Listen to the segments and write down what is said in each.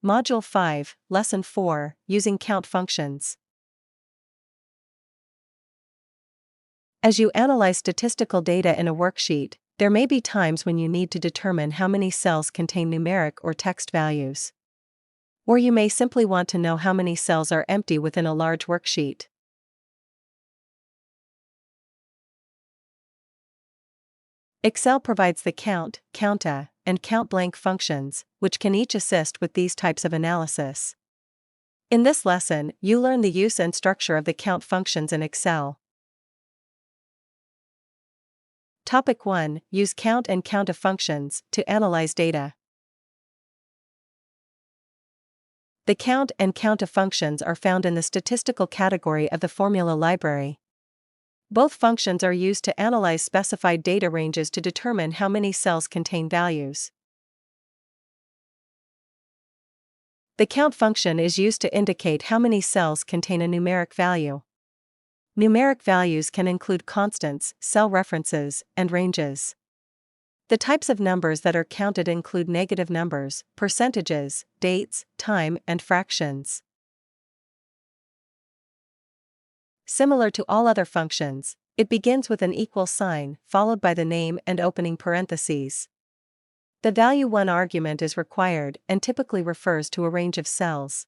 Module 5, Lesson 4, Using Count Functions. As you analyze statistical data in a worksheet, there may be times when you need to determine how many cells contain numeric or text values. Or you may simply want to know how many cells are empty within a large worksheet. Excel provides the COUNT, COUNTA, and COUNT functions, which can each assist with these types of analysis. In this lesson, you learn the use and structure of the COUNT functions in Excel. Topic 1. Use COUNT and COUNTA functions to analyze data. The COUNT and COUNTA functions are found in the statistical category of the formula library. Both functions are used to analyze specified data ranges to determine how many cells contain values. The COUNT function is used to indicate how many cells contain a numeric value. Numeric values can include constants, cell references, and ranges. The types of numbers that are counted include negative numbers, percentages, dates, time, and fractions. Similar to all other functions, it begins with an equal sign, followed by the name and opening parentheses. The value 1 argument is required and typically refers to a range of cells.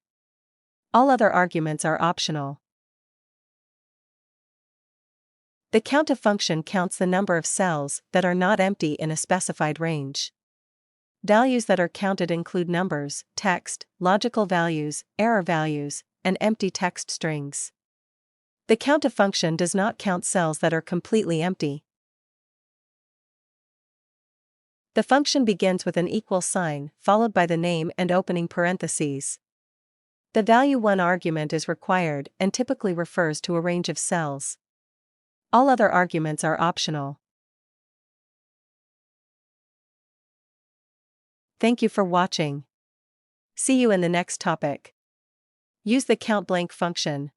All other arguments are optional. The COUNTA function counts the number of cells that are not empty in a specified range. Values that are counted include numbers, text, logical values, error values, and empty text strings. The COUNTA function does not count cells that are completely empty. The function begins with an equal sign, followed by the name and opening parentheses. The value 1 argument is required and typically refers to a range of cells. All other arguments are optional. Thank you for watching. See you in the next topic. Use the COUNT function.